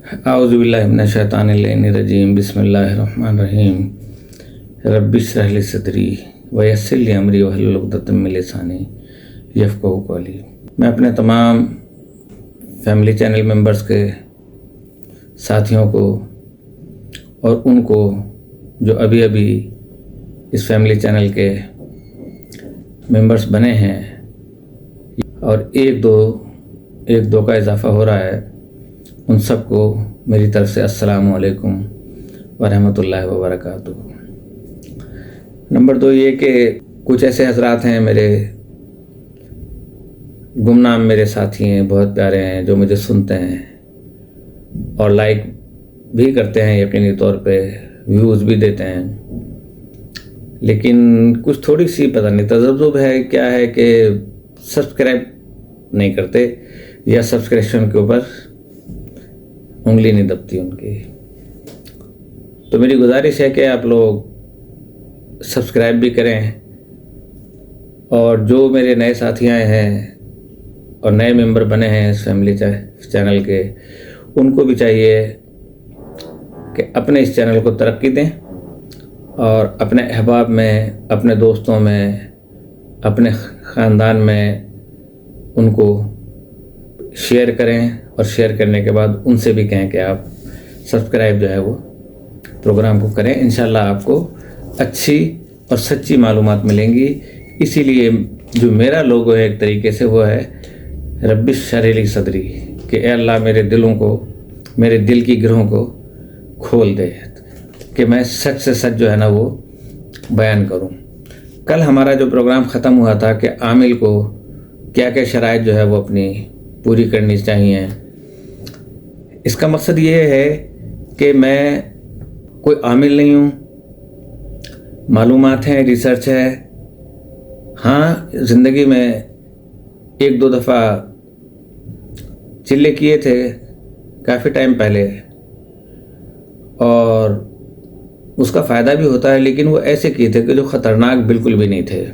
اعوذ باللہ من الشیطان الرجیم بسم اللہ الرحمن الرحیم رب اشرح لی صدری ویسر لی امری واحلل عقدۃ من لسانی یفقہوا قولی۔ میں اپنے تمام فیملی چینل ممبرز کے ساتھیوں کو اور ان کو جو ابھی اس فیملی چینل کے ممبرز بنے ہیں اور ایک دو کا اضافہ ہو رہا ہے، ان سب کو میری طرف سے السلام علیکم ورحمۃ اللہ وبرکاتہ۔ نمبر 2 یہ کہ کچھ ایسے حضرات ہیں، میرے گمنام میرے ساتھی ہیں، بہت پیارے ہیں، جو مجھے سنتے ہیں اور لائک بھی کرتے ہیں، یقینی طور پہ ویوز بھی دیتے ہیں، لیکن کچھ تھوڑی سی پتہ نہیں تذبذب ہے کیا ہے کہ سبسکرائب نہیں کرتے یا سبسکرپشن کے اوپر انگلی نہیں دبتی ان کی۔ تو میری گزارش ہے کہ آپ لوگ سبسکرائب بھی کریں، اور جو میرے نئے ساتھی آئے ہیں اور نئے ممبر بنے ہیں اس فیملی چینل کے، ان کو بھی چاہیے کہ اپنے اس چینل کو ترقی دیں اور اپنے احباب میں، اپنے دوستوں میں، اپنے خاندان میں ان کو شیئر کریں، اور شیئر کرنے کے بعد ان سے بھی کہیں کہ آپ سبسکرائب جو ہے وہ پروگرام کو کریں۔ انشاءاللہ آپ کو اچھی اور سچی معلومات ملیں گی۔ اسی لیے جو میرا لوگو ہے ایک طریقے سے وہ ہے رب اشرح لی صدری، کہ اے اللہ میرے میرے دل کی گرہوں کو کھول دے کہ میں سچ سے سچ جو ہے نا وہ بیان کروں۔ کل ہمارا جو پروگرام ختم ہوا تھا کہ عامل کو کیا کیا شرائط جو ہے وہ اپنی پوری کرنی چاہیے، اس کا مقصد یہ ہے کہ میں کوئی عامل نہیں ہوں، معلومات ہیں، ریسرچ ہے۔ ہاں، زندگی میں ایک دو دفعہ چلے کیے تھے کافی ٹائم پہلے، اور اس کا فائدہ بھی ہوتا ہے، لیکن وہ ایسے کیے تھے کہ جو خطرناک بالکل بھی نہیں تھے،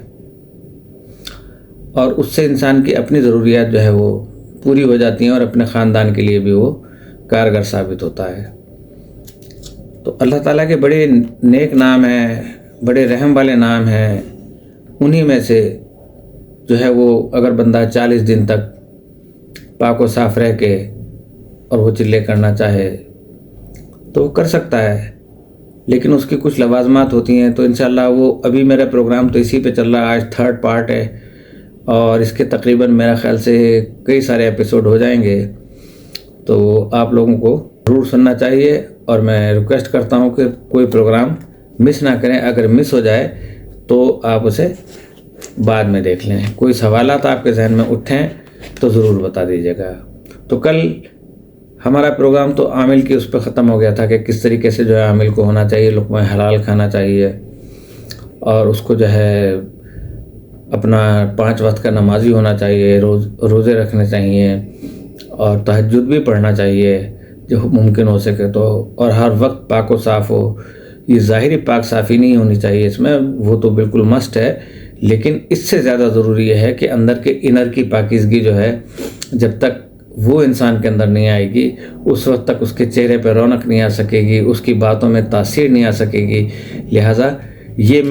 اور اس سے انسان کی اپنی ضروریات جو ہے وہ پوری ہو جاتی ہیں اور اپنے خاندان کے لیے بھی وہ کارگر ثابت ہوتا ہے۔ تو اللہ تعالیٰ کے بڑے نیک نام ہیں، بڑے رحم والے نام ہیں، انہی میں سے جو ہے وہ اگر بندہ 40 دن تک پاک و صاف رہ کے اور وہ چلے کرنا چاہے تو وہ کر سکتا ہے، لیکن اس کی کچھ لوازمات ہوتی ہیں۔ تو انشاءاللہ وہ ابھی میرا پروگرام تو اسی پہ چل رہا ہے، آج 3rd پارٹ ہے، اور اس کے تقریباً میرا خیال سے کئی سارے ایپیسوڈ ہو جائیں گے، تو آپ لوگوں کو ضرور سننا چاہیے، اور میں ریکویسٹ کرتا ہوں کہ کوئی پروگرام مس نہ کریں۔ اگر مس ہو جائے تو آپ اسے بعد میں دیکھ لیں، کوئی سوالات آپ کے ذہن میں اٹھیں تو ضرور بتا دیجیے گا۔ تو کل ہمارا پروگرام تو عامل کی اس پہ ختم ہو گیا تھا کہ کس طریقے سے جو ہے عامل کو ہونا چاہیے، لقمہ حلال کھانا چاہیے، اور اس کو جو ہے اپنا 5 وقت کا نمازی ہونا چاہیے، روزے رکھنے چاہیے، اور تہجد بھی پڑھنا چاہیے جو ممکن ہو سکے تو، اور ہر وقت پاک و صاف ہو۔ یہ ظاہری پاک صافی نہیں ہونی چاہیے اس میں، وہ تو بالکل مست ہے، لیکن اس سے زیادہ ضروری یہ ہے کہ اندر کے انر کی پاکیزگی جو ہے، جب تک وہ انسان کے اندر نہیں آئے گی، اس وقت تک اس کے چہرے پہ رونق نہیں آ سکے گی، اس کی باتوں میں تاثیر نہیں آ سکے گی۔ لہٰذا یہ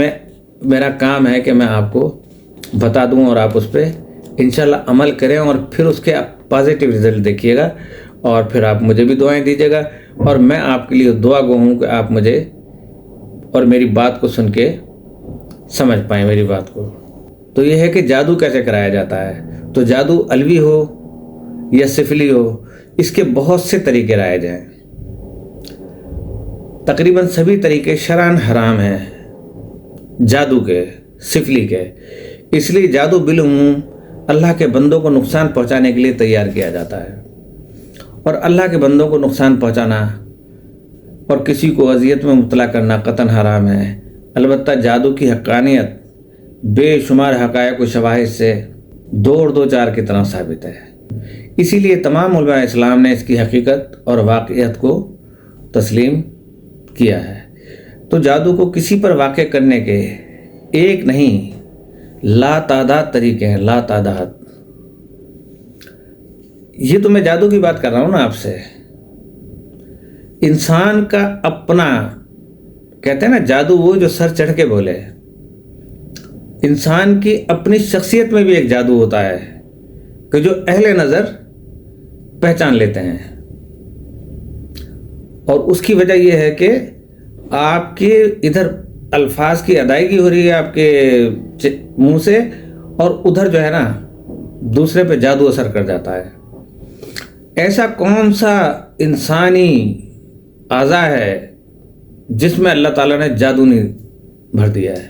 میرا کام ہے کہ میں آپ کو بتا دوں اور آپ اس پہ انشاءاللہ عمل کریں، اور پھر اس کے پازیٹیو رزلٹ دیکھیے گا، اور پھر آپ مجھے بھی دعائیں دیجیے گا، اور میں آپ کے لیے دعا گو ہوں کہ آپ مجھے اور میری بات کو سن کے سمجھ پائیں میری بات کو۔ تو یہ ہے کہ جادو کیسے کرایا جاتا ہے۔ تو جادو علوی ہو یا سفلی ہو، اس کے بہت سے طریقے رائج ہیں، تقریباً سبھی طریقے شرعاً حرام ہیں جادو کے، سفلی کے۔ اس لیے جادو بالعموم اللہ کے بندوں کو نقصان پہنچانے کے لیے تیار کیا جاتا ہے، اور اللہ کے بندوں کو نقصان پہنچانا اور کسی کو اذیت میں مبتلا کرنا قطعاً حرام ہے۔ البتہ جادو کی حقانیت بے شمار حقائق و شواہد سے 2 کی طرح ثابت ہے۔ اسی لیے تمام علماء اسلام نے اس کی حقیقت اور واقعیت کو تسلیم کیا ہے۔ تو جادو کو کسی پر واقع کرنے کے ایک نہیں، لا تعداد طریقے ہیں، لا تعداد۔ یہ تو میں جادو کی بات کر رہا ہوں نا آپ سے، انسان کا اپنا، کہتے ہیں نا جادو وہ جو سر چڑھ کے بولے، انسان کی اپنی شخصیت میں بھی ایک جادو ہوتا ہے کہ جو اہل نظر پہچان لیتے ہیں، اور اس کی وجہ یہ ہے کہ آپ کے ادھر الفاظ کی ادائیگی ہو رہی ہے آپ کے منہ سے، اور ادھر جو ہے نا دوسرے پہ جادو اثر کر جاتا ہے۔ ایسا کون سا انسانی اعضا ہے جس میں اللہ تعالیٰ نے جادو نہیں بھر دیا ہے؟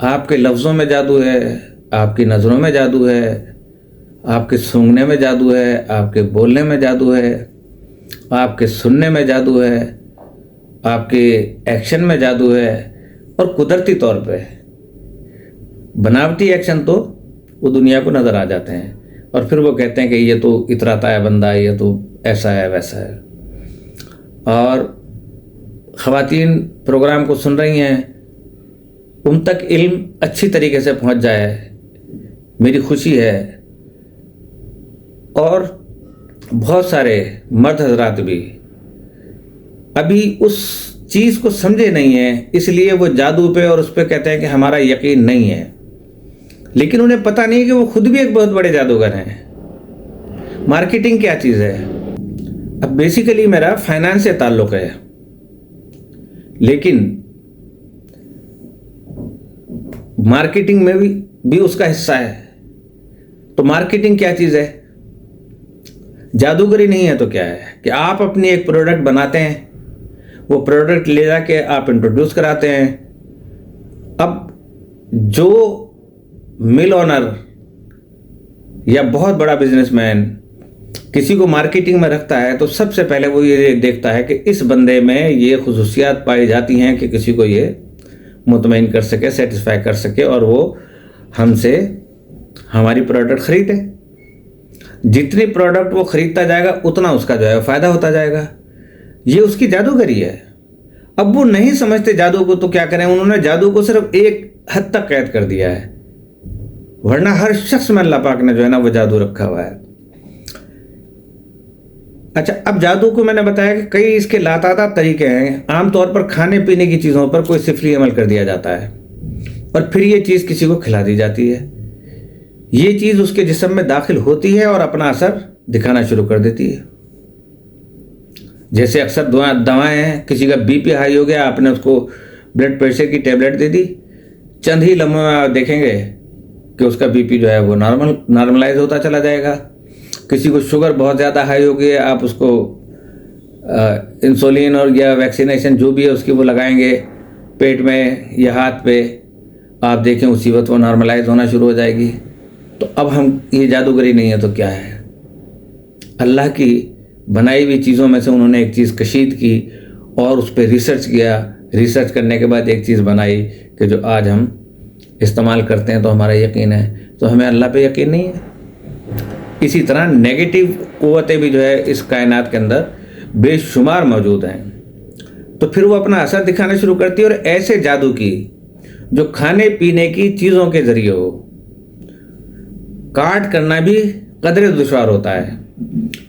آپ کے لفظوں میں جادو ہے، آپ کی نظروں میں جادو ہے، آپ کے سونگھنے میں جادو ہے، آپ کے بولنے میں جادو ہے، آپ کے سننے میں جادو ہے، آپ کے ایکشن میں جادو ہے، اور قدرتی طور پہ بناوٹی ایکشن تو وہ دنیا کو نظر آ جاتے ہیں، اور پھر وہ کہتے ہیں کہ یہ تو اتراتا ہے بندہ، یہ تو ایسا ہے ویسا ہے۔ اور خواتین پروگرام کو سن رہی ہیں، ان تک علم اچھی طریقے سے پہنچ جائے، میری خوشی ہے۔ اور بہت سارے مرد حضرات بھی ابھی اس چیز کو سمجھے نہیں ہیں، اس لیے وہ جادو پہ اور اس پہ کہتے ہیں کہ ہمارا یقین نہیں ہے، لیکن انہیں پتہ نہیں کہ وہ خود بھی ایک بہت بڑے جادوگر ہیں۔ مارکیٹنگ کیا چیز ہے؟ اب بیسیکلی میرا فائنانس سے تعلق ہے، لیکن مارکیٹنگ میں بھی اس کا حصہ ہے۔ تو مارکیٹنگ کیا چیز ہے؟ جادوگری نہیں ہے تو کیا ہے کہ آپ اپنی ایک پروڈکٹ بناتے ہیں، وہ پروڈکٹ لے جا کے آپ انٹروڈیوس کراتے ہیں۔ اب جو مل اونر یا بہت بڑا بزنس مین کسی کو مارکیٹنگ میں رکھتا ہے تو سب سے پہلے وہ یہ دیکھتا ہے کہ اس بندے میں یہ خصوصیات پائی جاتی ہیں کہ کسی کو یہ مطمئن کر سکے، سیٹسفائی کر سکے، اور وہ ہم سے ہماری پروڈکٹ خریدے۔ جتنی پروڈکٹ وہ خریدتا جائے گا اتنا اس کا جو ہے فائدہ ہوتا جائے گا۔ یہ اس کی جادوگری ہے۔ اب وہ نہیں سمجھتے جادو کو، تو کیا کریں، انہوں نے جادو کو صرف ایک حد تک قید کر دیا ہے، ورنہ ہر شخص میں اللہ پاک نے جو ہے نا وہ جادو رکھا ہوا ہے۔ اچھا، اب جادو کو میں نے بتایا کہ کئی اس کے لاتعداد طریقے ہیں۔ عام طور پر کھانے پینے کی چیزوں پر کوئی سفلی عمل کر دیا جاتا ہے، اور پھر یہ چیز کسی کو کھلا دی جاتی ہے۔ یہ چیز اس کے جسم میں داخل ہوتی ہے اور اپنا اثر دکھانا شروع کر دیتی ہے۔ جیسے اکثر دوائیں ہیں، کسی کا بی پی ہائی ہو گیا، آپ نے اس کو بلڈ پریشر کی ٹیبلٹ دے دی، چند ہی لمحوں میں آپ دیکھیں گے کہ اس کا بی پی جو ہے وہ نارملائز ہوتا چلا جائے گا۔ کسی کو شوگر بہت زیادہ ہائی ہو گئی ہے، آپ اس کو انسولین اور یا ویکسینیشن جو بھی ہے اس کی وہ لگائیں گے پیٹ میں یا ہاتھ پہ، آپ دیکھیں اسی وقت وہ نارملائز ہونا شروع ہو جائے گی۔ تو اب ہم یہ جادوگری نہیں ہے تو کیا ہے؟ اللہ کی بنائی ہوئی چیزوں میں سے انہوں نے ایک چیز کشید کی اور اس پہ ریسرچ کیا، ریسرچ کرنے کے بعد ایک چیز بنائی کہ جو آج ہم استعمال کرتے ہیں تو ہمارا یقین ہے، تو ہمیں اللہ پہ یقین نہیں ہے۔ اسی طرح نیگیٹو قوتیں بھی جو ہے اس کائنات کے اندر بے شمار موجود ہیں، تو پھر وہ اپنا اثر دکھانا شروع کرتی ہے، اور ایسے جادو کی جو کھانے پینے کی چیزوں کے ذریعے ہو، کاٹ کرنا بھی قدرے دشوار ہوتا ہے،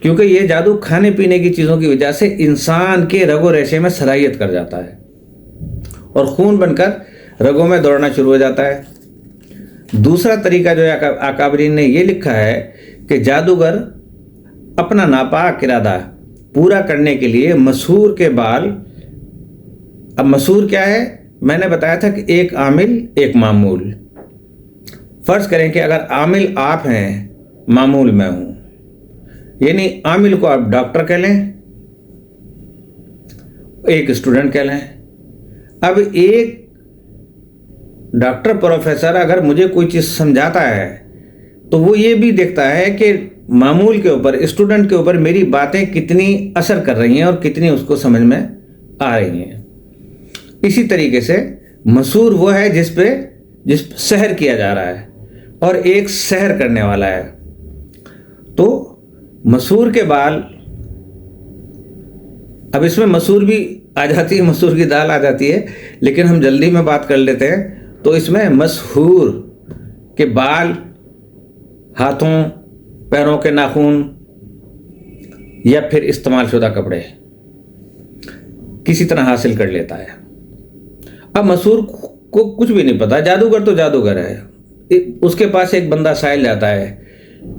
کیونکہ یہ جادو کھانے پینے کی چیزوں کی وجہ سے انسان کے رگ و ریشے میں صلاحیت کر جاتا ہے اور خون بن کر رگوں میں دوڑنا شروع ہو جاتا ہے۔ دوسرا طریقہ جو ہے اکابرین نے یہ لکھا ہے کہ جادوگر اپنا ناپاک ارادہ پورا کرنے کے لیے مسحور کے بال، اب مسحور کیا ہے؟ میں نے بتایا تھا کہ ایک عامل ایک معمول۔ فرض کریں کہ اگر عامل آپ ہیں، معمول میں ہوں، یعنی عامل کو آپ ڈاکٹر کہہ لیں، ایک اسٹوڈنٹ کہہ لیں۔ اب ایک ڈاکٹر پروفیسر اگر مجھے کوئی چیز سمجھاتا ہے تو وہ یہ بھی دیکھتا ہے کہ معمول کے اوپر، اسٹوڈنٹ کے اوپر میری باتیں کتنی اثر کر رہی ہیں اور کتنی اس کو سمجھ میں آ رہی ہیں۔ اسی طریقے سے مسحور وہ ہے جس سحر کیا جا رہا ہے، اور ایک سحر کرنے والا ہے۔ تو مسحور کے بال، اب اس میں مسحور بھی آ جاتی ہے، مسحور کی دال آ جاتی ہے، لیکن ہم جلدی میں بات کر لیتے ہیں۔ تو اس میں مسحور کے بال، ہاتھوں پیروں کے ناخن، یا پھر استعمال شدہ کپڑے کسی طرح حاصل کر لیتا ہے۔ اب مسحور کو کچھ بھی نہیں پتا، جادوگر تو جادوگر ہے، اس کے پاس ایک بندہ سائل جاتا ہے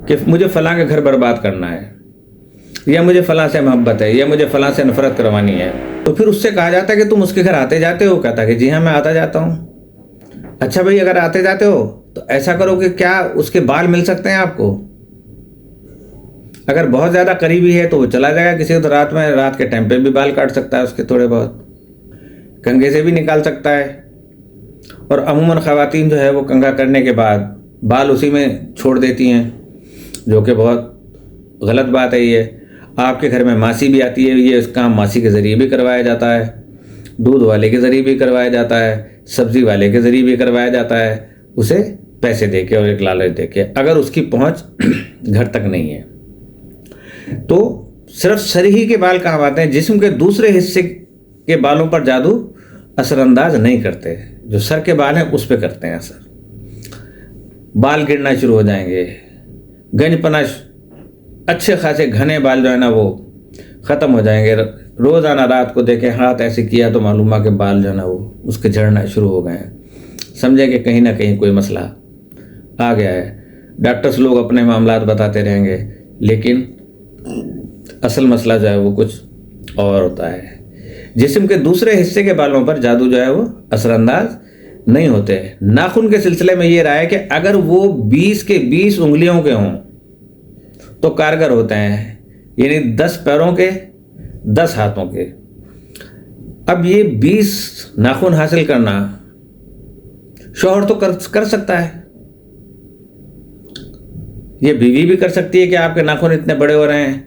کہ مجھے فلاں کا گھر برباد کرنا ہے، یا مجھے فلاں سے محبت ہے، یا مجھے فلاں سے نفرت کروانی ہے، تو پھر اس سے کہا جاتا ہے کہ تم اس کے گھر آتے جاتے ہو؟ کہتا ہے کہ جی ہاں میں آتا جاتا ہوں۔ اچھا بھائی، اگر آتے جاتے ہو تو ایسا کرو کہ کیا اس کے بال مل سکتے ہیں آپ کو؟ اگر بہت زیادہ قریبی ہے تو وہ چلا جائے گا کسی وقت رات کے ٹائم پہ بھی بال کاٹ سکتا ہے اس کے تھوڑے بہت، کنگھے سے بھی نکال سکتا ہے۔ اور عموماً خواتین جو ہے وہ کنگھا کرنے کے بعد بال اسی میں چھوڑ دیتی ہیں، جو کہ بہت غلط بات ہے۔ یہ آپ کے گھر میں ماسی بھی آتی ہے، یہ اس کام ماسی کے ذریعے بھی کروایا جاتا ہے، دودھ والے کے ذریعے بھی کروایا جاتا ہے، سبزی والے کے ذریعے بھی کروایا جاتا ہے، اسے پیسے دے کے اور ایک لالچ دے کے، اگر اس کی پہنچ گھر تک نہیں ہے۔ تو صرف سر ہی کے بال کام آتے ہیں، جسم کے دوسرے حصے کے بالوں پر جادو اثر انداز نہیں کرتے، جو سر کے بال ہیں اس پہ کرتے ہیں اثر۔ بال گرنا شروع ہو جائیں گے، گنج پنش، اچھے خاصے گھنے بال جو ہے نا وہ ختم ہو جائیں گے۔ روزانہ رات کو دیکھیں ہاتھ ایسے کیا تو معلوم ہے کہ بال جو ہے نا وہ اس کے جھڑنا شروع ہو گئے ہیں، سمجھیں کہ کہیں نہ کہیں کوئی مسئلہ آ گیا ہے۔ ڈاکٹرز لوگ اپنے معاملات بتاتے رہیں گے، لیکن اصل مسئلہ جو ہے وہ کچھ اور ہوتا ہے۔ جسم کے دوسرے حصے کے بالوں پر جادو جو ہے وہ اثر انداز نہیں ہوتے۔ ناخن کے سلسلے میں یہ رہا ہے کہ اگر وہ 20 کے 20 انگلیوں کے ہوں تو کارگر ہوتے ہیں، یعنی 10 پیروں کے 10 ہاتھوں کے۔ اب یہ 20 ناخن حاصل کرنا شوہر تو کر سکتا ہے، یہ بیوی بھی کر سکتی ہے کہ آپ کے ناخن اتنے بڑے ہو رہے ہیں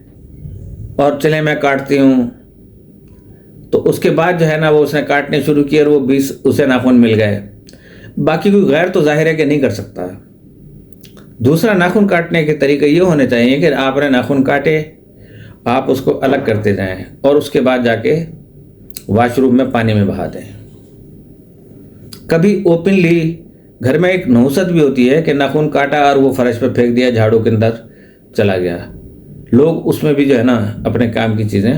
اور چلیں میں کاٹتی ہوں، تو اس کے بعد جو ہے نا وہ اس نے کاٹنے شروع کیے اور وہ 20 اسے ناخن مل گئے۔ باقی کوئی غیر تو ظاہر ہے کہ نہیں کر سکتا۔ دوسرا ناخن کاٹنے کے طریقے یہ ہونے چاہیے کہ آپ نے ناخن کاٹے، آپ اس کو الگ کرتے جائیں اور اس کے بعد جا کے واش روم میں پانی میں بہا دیں۔ کبھی اوپنلی گھر میں ایک نحوست بھی ہوتی ہے کہ ناخن کاٹا اور وہ فرش پہ پھینک دیا، جھاڑو کے اندر چلا گیا، لوگ اس میں بھی جو ہے نا اپنے کام کی چیزیں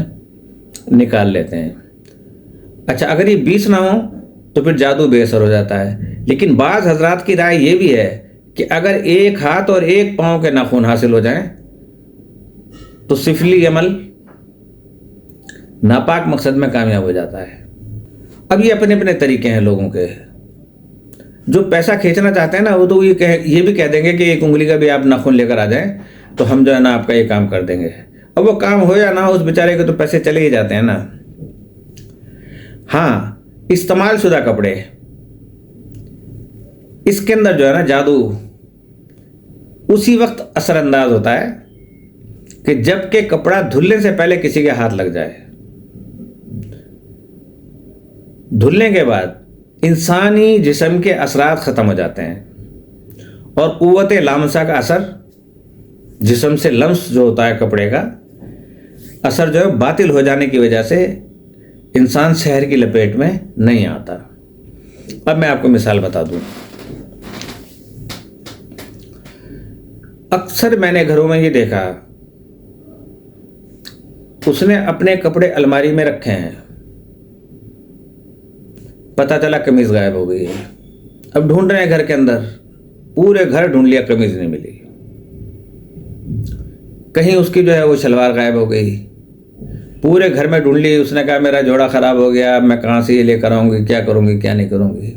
نکال لیتے ہیں۔ اچھا، اگر یہ 20 نہ ہوں تو پھر جادو بے اثر ہو جاتا ہے، لیکن بعض حضرات کی رائے یہ بھی ہے کہ اگر ایک ہاتھ اور ایک پاؤں کے ناخن حاصل ہو جائیں تو سفلی عمل ناپاک مقصد میں کامیاب ہو جاتا ہے۔ اب یہ اپنے اپنے طریقے ہیں لوگوں کے، جو پیسہ کھینچنا چاہتے ہیں نا وہ تو یہ بھی کہہ دیں گے کہ ایک انگلی کا بھی آپ ناخن لے کر آ جائیں تو ہم جو ہے نا آپ کا یہ کام کر دیں گے۔ اب وہ کام ہو یا نہ ہو، اس بیچارے کے تو پیسے چلے ہی جاتے ہیں نا۔ ہاں، استعمال شدہ کپڑے، اس کے اندر جو ہے نا جادو اسی وقت اثر انداز ہوتا ہے کہ جب کہ کپڑا دھلنے سے پہلے کسی کے ہاتھ لگ جائے۔ دھلنے کے بعد انسانی جسم کے اثرات ختم ہو جاتے ہیں اور قوت لامسہ کا اثر، جسم سے لمس جو ہوتا ہے کپڑے کا اثر جو ہے باطل ہو جانے کی وجہ سے انسان شہر کی لپیٹ میں نہیں آتا۔ اب میں آپ کو مثال بتا دوں، اکثر میں نے گھروں میں یہ دیکھا، اس نے اپنے کپڑے الماری میں رکھے ہیں، پتہ چلا قمیض غائب ہو گئی ہے، اب ڈھونڈ رہے ہیں گھر کے اندر، پورے گھر ڈھونڈ لیا، قمیض نہیں ملی، کہیں اس کی جو ہے وہ شلوار غائب ہو گئی، پورے گھر میں ڈھونڈ لی، اس نے کہا میرا جوڑا خراب ہو گیا، میں کہاں سے یہ لے کر آؤں گی، کیا کروں گی کیا نہیں کروں گی۔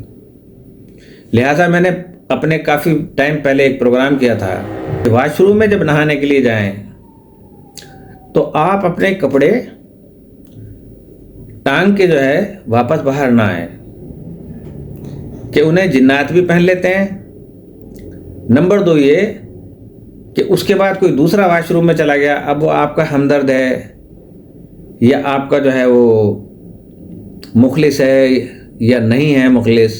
لہٰذا میں نے اپنے کافی ٹائم پہلے ایک پروگرام کیا تھا، واش روم میں جب نہانے کے لیے جائیں تو آپ اپنے کپڑے ٹانگ کے جو ہے واپس باہر نہ آئیں، کہ انہیں جنات بھی پہن لیتے ہیں۔ نمبر 2 یہ کہ اس کے بعد کوئی دوسرا واش روم میں چلا گیا، اب وہ آپ کا ہمدرد ہے یا آپ کا جو ہے وہ مخلص ہے یا نہیں ہے مخلص،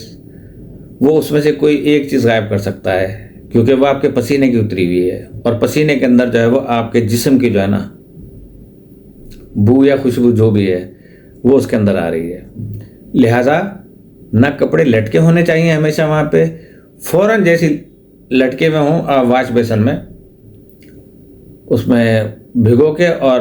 وہ اس میں سے کوئی ایک چیز غائب کر سکتا ہے، کیونکہ وہ آپ کے پسینے کی اتری ہوئی ہے، اور پسینے کے اندر جو ہے وہ آپ کے جسم کی جو ہے نا بو یا خوشبو جو بھی ہے وہ اس کے اندر آ رہی ہے۔ لہٰذا نہ کپڑے لٹکے ہونے چاہیے ہمیشہ وہاں پہ، فوراً جیسی لٹکے میں ہوں آپ واش بیسن میں اس میں بھگو کے اور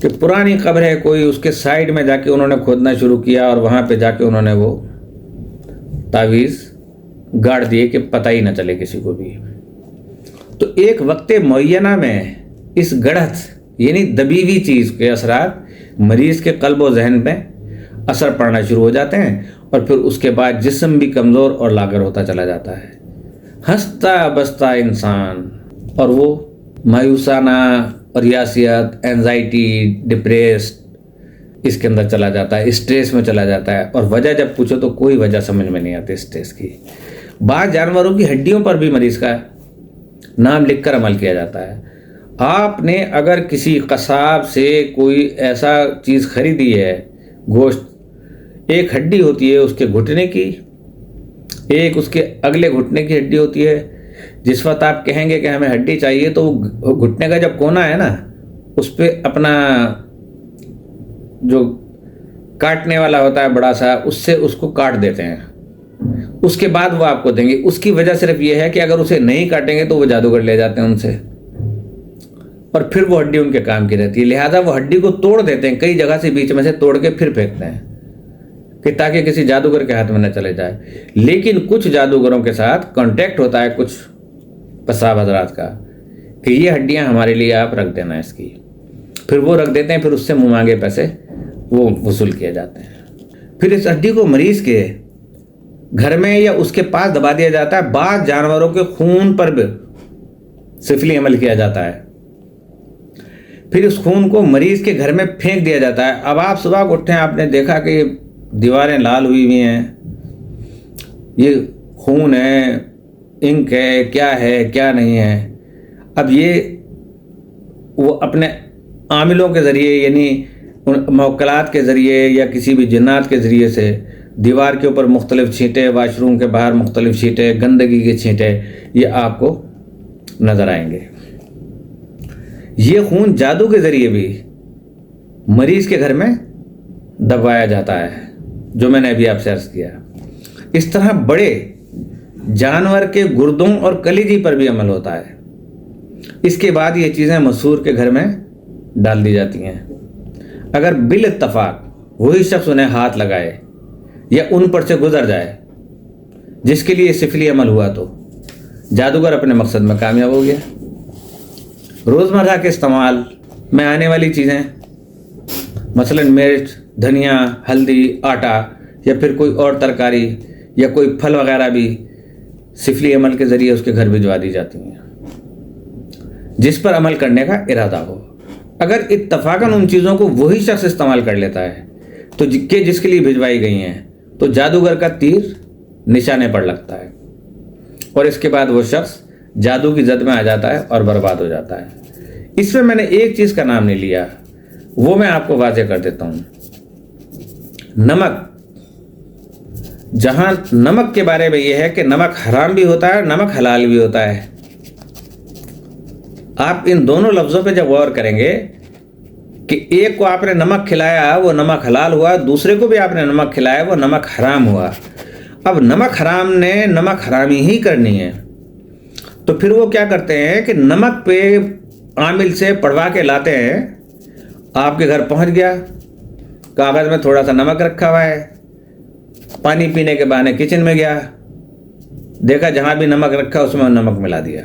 کہ پرانی قبر ہے کوئی، اس کے سائڈ میں جا کے انہوں نے کھودنا شروع کیا اور وہاں پہ جا کے انہوں نے وہ تعویذ گاڑ دیے کہ پتہ ہی نہ چلے کسی کو بھی۔ تو ایک وقت معینہ میں اس گڑھت یعنی دبی ہوئی چیز کے اثرات مریض کے قلب و ذہن میں اثر پڑنا شروع ہو جاتے ہیں، اور پھر اس کے بعد جسم بھی کمزور اور لاغر ہوتا چلا جاتا ہے، ہنستا بستا انسان، اور وہ مایوسانہ اور ریاسیت، اینزائٹی، ڈپریسڈ اس کے اندر چلا جاتا ہے، اسٹریس میں چلا جاتا ہے، اور وجہ جب پوچھو تو کوئی وجہ سمجھ میں نہیں آتی اسٹریس کی۔ بعض جانوروں کی ہڈیوں پر بھی مریض کا نام لکھ کر عمل کیا جاتا ہے۔ آپ نے اگر کسی قصاب سے کوئی ایسا چیز خریدی ہے، گوشت، ایک ہڈی ہوتی ہے اس کے گھٹنے کی، ایک اس کے اگلے گھٹنے کی ہڈی ہوتی ہے، جس وقت آپ کہیں گے کہ ہمیں ہڈی چاہیے تو گھٹنے کا جب کونا ہے نا، اس پہ اپنا جو کاٹنے والا ہوتا ہے بڑا سا، اس سے اس کو کاٹ دیتے ہیں، اس کے بعد وہ آپ کو دیں گے۔ اس کی وجہ صرف یہ ہے کہ اگر اسے نہیں کاٹیں گے تو وہ جادوگر لے جاتے ہیں ان سے، اور پھر وہ ہڈی ان کے کام کی رہتی ہے، لہٰذا وہ ہڈی کو توڑ دیتے ہیں، کئی جگہ سے بیچ میں سے توڑ کے پھر پھینکتے ہیں کہ تاکہ کسی جادوگر کے ہاتھ میں نہ چلے جائے۔ لیکن کچھ جادوگروں کے ساتھ کانٹیکٹ ہوتا ہے کچھ قصاب حضرات کا کہ یہ ہڈیاں ہمارے لیے آپ رکھ دینا اس کی، پھر وہ رکھ دیتے ہیں، پھر اس سے منہ مانگے پیسے وہ وصول کیے جاتے ہیں۔ پھر اس ہڈی کو مریض کے گھر میں یا اس کے پاس دبا دیا جاتا ہے۔ بعض جانوروں کے خون پر بھی سفلی عمل کیا جاتا ہے، پھر اس خون کو مریض کے گھر میں پھینک دیا جاتا ہے۔ اب آپ صبح کو اٹھیں، آپ نے دیکھا کہ دیواریں لال ہوئی ہوئی ہیں، یہ خون ہے، انک ہے، کیا نہیں ہے۔ اب یہ وہ اپنے عاملوں کے ذریعے یعنی موکلات کے ذریعے یا کسی بھی جنات کے ذریعے سے دیوار کے اوپر مختلف چھینٹے، واش روم کے باہر مختلف چھینٹے، گندگی کے چھینٹے، یہ آپ کو نظر آئیں گے۔ یہ خون جادو کے ذریعے بھی مریض کے گھر میں دبوایا جاتا ہے، جو میں نے ابھی آپ سے عرض کیا۔ اس طرح بڑے جانور کے گردوں اور کلیجی پر بھی عمل ہوتا ہے۔ اس کے بعد یہ چیزیں مسحور کے گھر میں ڈال دی جاتی ہیں۔ اگر بالاتفاق وہی شخص انہیں ہاتھ لگائے یا ان پر سے گزر جائے جس کے لیے سفلی عمل ہوا، تو جادوگر اپنے مقصد میں کامیاب ہو گیا۔ روزمرہ کے استعمال میں آنے والی چیزیں، مثلا مرچ، دھنیا، ہلدی، آٹا یا پھر کوئی اور ترکاری یا کوئی پھل وغیرہ بھی سفلی عمل کے ذریعے اس کے گھر بھجوا دی جاتی ہیں جس پر عمل کرنے کا ارادہ ہو۔ اگر اتفاقاً ان چیزوں کو وہی شخص استعمال کر لیتا ہے تو جس کے لیے بھجوائی گئی ہیں، تو جادوگر کا تیر نشانے پر لگتا ہے، اور اس کے بعد وہ شخص جادو کی زد میں آ جاتا ہے اور برباد ہو جاتا ہے۔ اس میں نے ایک چیز کا نام نہیں لیا، وہ میں آپ کو واضح کر دیتا ہوں۔ نمک، جہاں نمک کے بارے میں یہ ہے کہ نمک حرام بھی ہوتا ہے، نمک حلال بھی ہوتا ہے۔ آپ ان دونوں لفظوں پہ جب غور کریں گے کہ ایک کو آپ نے نمک کھلایا وہ نمک حلال ہوا، دوسرے کو بھی آپ نے نمک کھلایا وہ نمک حرام ہوا۔ اب نمک حرام نے نمک حرامی ہی کرنی ہے، تو پھر وہ کیا کرتے ہیں کہ نمک پہ عامل سے پڑھوا کے لاتے ہیں۔ آپ کے گھر پہنچ گیا، کاغذ میں تھوڑا سا نمک رکھا ہوا ہے، پانی پینے کے بہانے کچن میں گیا، دیکھا جہاں بھی نمک رکھا اس میں نمک ملا دیا۔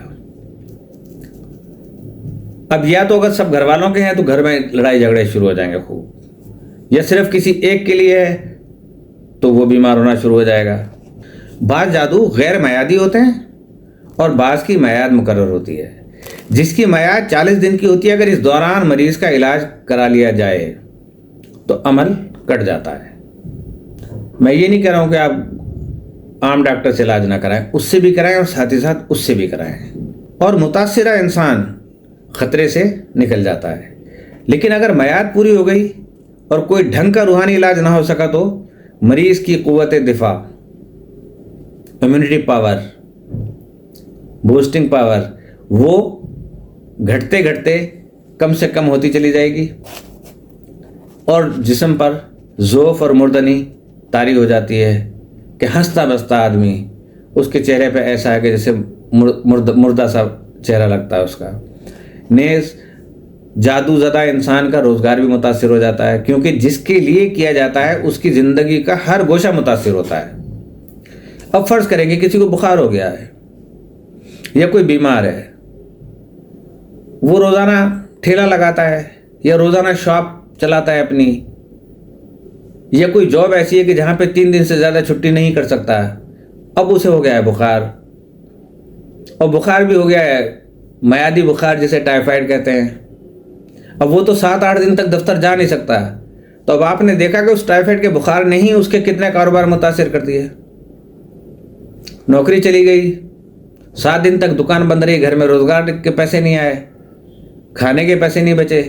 اب یا تو اگر سب گھر والوں کے ہیں تو گھر میں لڑائی جھگڑے شروع ہو جائیں گے خوب، یا صرف کسی ایک کے لیے ہے تو وہ بیمار ہونا شروع ہو جائے گا۔ بعض جادو غیر میعادی ہوتے ہیں اور بعض کی میعاد مقرر ہوتی ہے، جس کی میعاد 40 دن کی ہوتی ہے۔ اگر اس دوران مریض کا علاج کرا لیا جائے تو عمل کٹ جاتا ہے۔ میں یہ نہیں کہہ رہا ہوں کہ آپ عام ڈاکٹر سے علاج نہ کرائیں، اس سے بھی کرائیں اور ساتھ ہی ساتھ اس سے بھی کرائیں، اور متاثرہ انسان خطرے سے نکل جاتا ہے۔ لیکن اگر میعاد پوری ہو گئی اور کوئی ڈھنگ کا روحانی علاج نہ ہو سکا تو مریض کی قوت دفاع، امیونٹی پاور، بوسٹنگ پاور وہ گھٹتے گھٹتے کم سے کم ہوتی چلی جائے گی، اور جسم پر ضعف اور مردنی طاری ہو جاتی ہے کہ ہنستا بستا آدمی، اس کے چہرے پہ ایسا ہے کہ جیسے مردہ سا چہرہ لگتا ہے اس کا۔ نیز جادو زدہ انسان کا روزگار بھی متاثر ہو جاتا ہے، کیونکہ جس کے لیے کیا جاتا ہے اس کی زندگی کا ہر گوشہ متاثر ہوتا ہے۔ اب فرض کریں کہ کسی کو بخار ہو گیا ہے یا کوئی بیمار ہے، وہ روزانہ ٹھیلا لگاتا ہے یا روزانہ شاپ چلاتا ہے اپنی، یا کوئی جاب ایسی ہے کہ جہاں پہ 3 دن سے زیادہ چھٹی نہیں کر سکتا، اب اسے ہو گیا ہے بخار، اور بخار بھی ہو گیا ہے میادی بخار جسے ٹائیفائڈ کہتے ہیں۔ اب وہ تو 7-8 دن تک دفتر جا نہیں سکتا، تو اب آپ نے دیکھا کہ اس ٹائیفائڈ کے بخار نے ہی اس کے کتنے کاروبار متاثر کر دیے۔ نوکری چلی گئی، 7 دن تک دکان بند رہی، گھر میں روزگار کے پیسے نہیں آئے، کھانے کے پیسے نہیں بچے،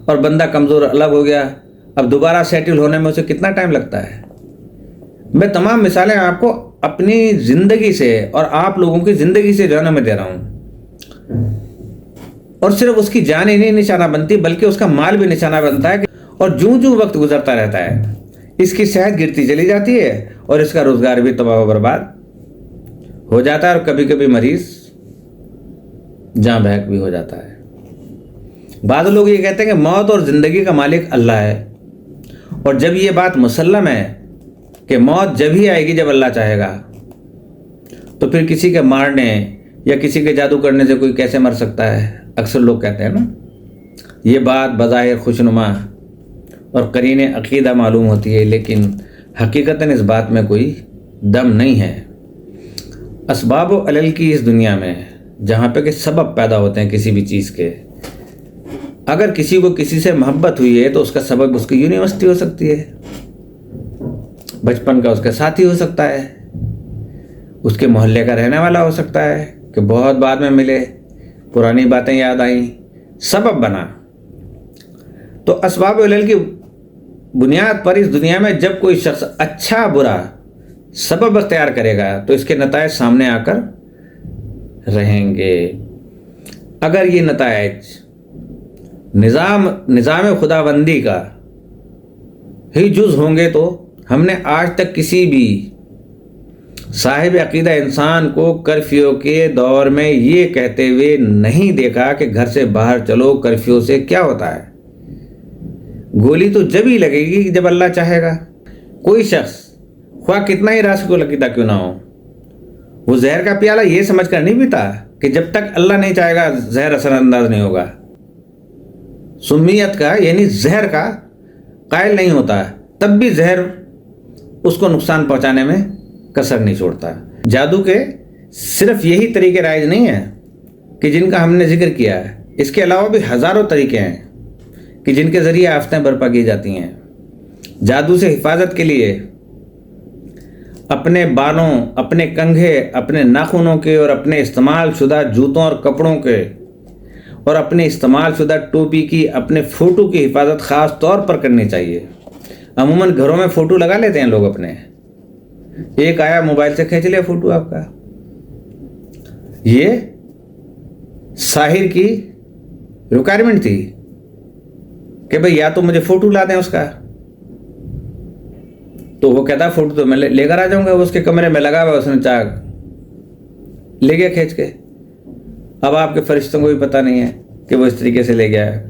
اور بندہ کمزور الگ ہو گیا۔ اب دوبارہ سیٹل ہونے میں اسے کتنا ٹائم لگتا ہے؟ میں تمام مثالیں آپ کو اپنی زندگی سے اور آپ لوگوں کی زندگی سے جو ہے نا میں دے رہا ہوں، اور صرف اس کی جان ہی نہیں نشانہ بنتی بلکہ اس کا مال بھی نشانہ بنتا ہے، اور جوں جوں وقت گزرتا رہتا ہے اس کی صحت گرتی چلی جاتی ہے اور اس کا روزگار بھی تباہ و برباد ہو جاتا ہے، اور کبھی کبھی مریض جاں بحق بھی ہو جاتا ہے۔ بعض لوگ یہ کہتے ہیں کہ موت اور زندگی کا مالک اللہ ہے، اور جب یہ بات مسلم ہے کہ موت جب ہی آئے گی جب اللہ چاہے گا، تو پھر کسی کے مارنے یا کسی کے جادو کرنے سے کوئی کیسے مر سکتا ہے؟ اکثر لوگ کہتے ہیں نا، یہ بات بظاہر خوشنما اور قرین عقیدہ معلوم ہوتی ہے، لیکن حقیقتاً اس بات میں کوئی دم نہیں ہے۔ اسباب و علل کی اس دنیا میں جہاں پہ کہ سبب پیدا ہوتے ہیں کسی بھی چیز کے، اگر کسی کو کسی سے محبت ہوئی ہے تو اس کا سبب اس کی یونیورسٹی ہو سکتی ہے، بچپن کا اس کا ساتھی ہو سکتا ہے، اس کے محلے کا رہنے والا ہو سکتا ہے کہ بہت بعد میں ملے، پرانی باتیں یاد آئیں، سبب بنا۔ تو اسباب و علل کی بنیاد پر اس دنیا میں جب کوئی شخص اچھا برا سبب اختیار کرے گا تو اس کے نتائج سامنے آ کر رہیں گے۔ اگر یہ نتائج نظام خداوندی کا ہی جز ہوں گے تو ہم نے آج تک کسی بھی صاحب عقیدہ انسان کو کرفیو کے دور میں یہ کہتے ہوئے نہیں دیکھا کہ گھر سے باہر چلو، کرفیو سے کیا ہوتا ہے، گولی تو جب ہی لگے گی جب اللہ چاہے گا۔ کوئی شخص خواہ کتنا ہی راسخ العقیدہ کیوں نہ ہو، وہ زہر کا پیالہ یہ سمجھ کر نہیں پیتا کہ جب تک اللہ نہیں چاہے گا زہر اثر انداز نہیں ہوگا۔ سمیت کا یعنی زہر کا قائل نہیں ہوتا، تب بھی زہر اس کو نقصان پہنچانے میں کسر نہیں چھوڑتا۔ جادو کے صرف یہی طریقے رائج نہیں ہیں کہ جن کا ہم نے ذکر کیا ہے، اس کے علاوہ بھی ہزاروں طریقے ہیں کہ جن کے ذریعے آفتیں برپا کی جاتی ہیں۔ جادو سے حفاظت کے لیے اپنے بالوں، اپنے کنگھے، اپنے ناخنوں کے اور اپنے استعمال شدہ جوتوں اور کپڑوں کے اور اپنے استعمال شدہ ٹوپی کی، اپنے فوٹو کی حفاظت خاص طور پر کرنی چاہیے۔ عموماً گھروں میں فوٹو لگا لیتے ہیں لوگ اپنے، ایک آیا موبائل سے کھینچ لیا فوٹو آپ کا۔ یہ ساحر کی ریکوائرمنٹ تھی کہ بھئی یا تو مجھے فوٹو لا دیں اس کا، تو وہ کہتا فوٹو تو میں لے کر آ جاؤں گا، اس کے کمرے میں لگا ہوا، اس نے چاہ لے گیا کھینچ کے۔ اب آپ کے فرشتوں کو بھی پتہ نہیں ہے کہ وہ اس طریقے سے لے گیا ہے۔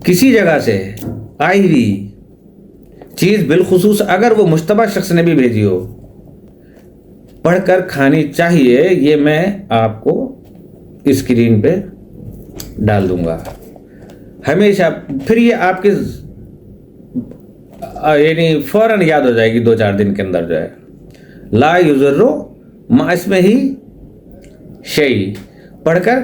کسی جگہ سے آئی ہوئی چیز بالخصوص اگر وہ مشتبہ شخص نے بھی بھیجی ہو، پڑھ کر کھانی چاہیے۔ یہ میں آپ کو اسکرین پہ ڈال دوں گا ہمیشہ، پھر یہ آپ کے یعنی فوراً یاد ہو جائے گی 2-4 دن کے اندر جو ہے۔ لا یضر مع اسمہ شیء، پڑھ کر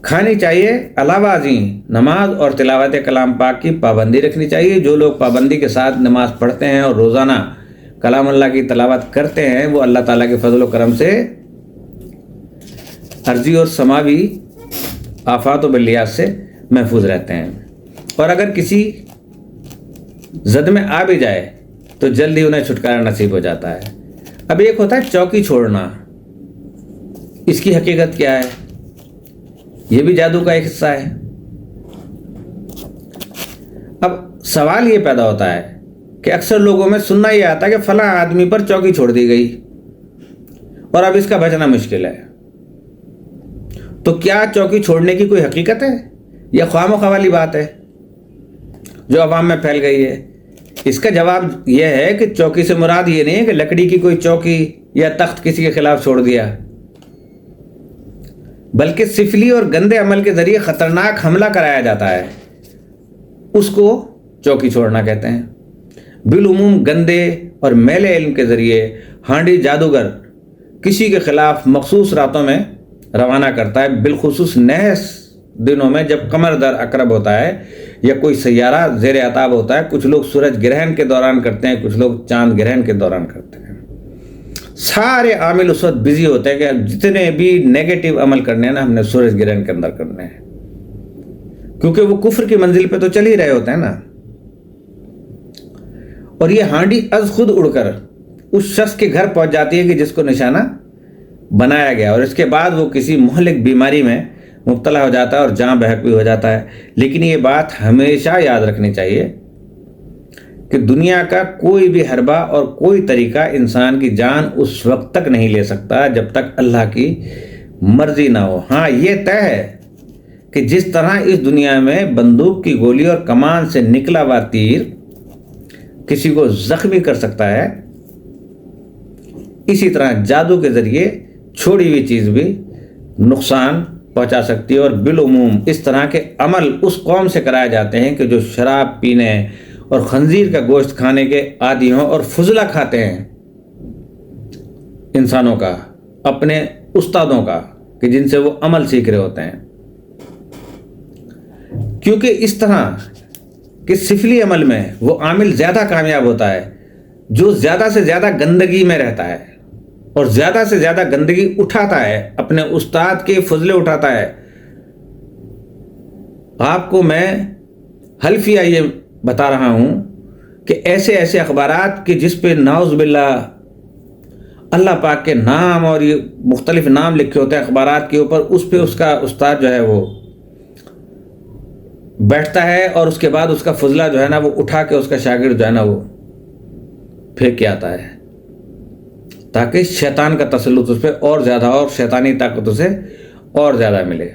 کھانی چاہیے۔ علاوہ ازیں نماز اور تلاوت کلام پاک کی پابندی رکھنی چاہیے۔ جو لوگ پابندی کے ساتھ نماز پڑھتے ہیں اور روزانہ کلام اللہ کی تلاوت کرتے ہیں، وہ اللہ تعالیٰ کے فضل و کرم سے ارضی اور سماوی آفات و بلیات سے محفوظ رہتے ہیں، اور اگر کسی زد میں آ بھی جائے تو جلد ہی انہیں چھٹکارا نصیب ہو جاتا ہے۔ اب ایک ہوتا ہے چوکی چھوڑنا، اس کی حقیقت کیا ہے؟ یہ بھی جادو کا ایک حصہ ہے۔ اب سوال یہ پیدا ہوتا ہے کہ اکثر لوگوں میں سننا یہ آتا ہے کہ فلاں آدمی پر چوکی چھوڑ دی گئی اور اب اس کا بچنا مشکل ہے۔ تو کیا چوکی چھوڑنے کی کوئی حقیقت ہے یا خواہ مخواہ والی بات ہے جو عوام میں پھیل گئی ہے؟ اس کا جواب یہ ہے کہ چوکی سے مراد یہ نہیں ہے کہ لکڑی کی کوئی چوکی یا تخت کسی کے خلاف چھوڑ دیا، بلکہ سفلی اور گندے عمل کے ذریعے خطرناک حملہ کرایا جاتا ہے، اس کو چوکی چھوڑنا کہتے ہیں۔ بالعموم گندے اور میلے علم کے ذریعے ہانڈی جادوگر کسی کے خلاف مخصوص راتوں میں روانہ کرتا ہے، بالخصوص نحس دنوں میں جب قمر در عقرب ہوتا ہے یا کوئی سیارہ زیر عتاب ہوتا ہے۔ کچھ لوگ سورج گرہن کے دوران کرتے ہیں، کچھ لوگ چاند گرہن کے دوران کرتے ہیں۔ سارے عامل اس وقت بزی ہوتے ہیں کہ جتنے بھی نیگیٹو عمل کرنے ہیں نا، ہم نے سورج گرہن کے اندر کرنے ہیں، کیونکہ وہ کفر کی منزل پہ تو چل ہی رہے ہوتے ہیں نا۔ اور یہ ہانڈی از خود اڑ کر اس شخص کے گھر پہنچ جاتی ہے کہ جس کو نشانہ بنایا گیا، اور اس کے بعد وہ کسی مہلک بیماری میں مبتلا ہو جاتا ہے اور جاں بحق بھی ہو جاتا ہے۔ لیکن یہ بات ہمیشہ یاد رکھنی چاہیے کہ دنیا کا کوئی بھی حربہ اور کوئی طریقہ انسان کی جان اس وقت تک نہیں لے سکتا جب تک اللہ کی مرضی نہ ہو۔ ہاں یہ طے ہے کہ جس طرح اس دنیا میں بندوق کی گولی اور کمان سے نکلا ہوا تیر کسی کو زخمی کر سکتا ہے، اسی طرح جادو کے ذریعے چھوڑی ہوئی چیز بھی نقصان پہنچا سکتی ہے۔ اور بالعموم اس طرح کے عمل اس قوم سے کرائے جاتے ہیں کہ جو شراب پینے اور خنزیر کا گوشت کھانے کے عادی ہوں اور فضلہ کھاتے ہیں انسانوں کا، اپنے استادوں کا، کہ جن سے وہ عمل سیکھ رہے ہوتے ہیں۔ کیونکہ اس طرح کہ سفلی عمل میں وہ عامل زیادہ کامیاب ہوتا ہے جو زیادہ سے زیادہ گندگی میں رہتا ہے اور زیادہ سے زیادہ گندگی اٹھاتا ہے، اپنے استاد کے فضلے اٹھاتا ہے۔ آپ کو میں حلفیہ یہ بتا رہا ہوں کہ ایسے ایسے اخبارات کہ جس پہ نعوذ باللہ اللہ پاک کے نام اور یہ مختلف نام لکھے ہوتے ہیں اخبارات کے اوپر، اس پہ اس کا استاد جو ہے وہ بیٹھتا ہے اور اس کے بعد اس کا فضلہ جو ہے نا وہ اٹھا کے اس کا شاگرد جو ہے نا وہ پھینک کے آتا ہے، تاکہ شیطان کا تسلط اس پہ اور زیادہ اور شیطانی طاقت اسے اور زیادہ ملے۔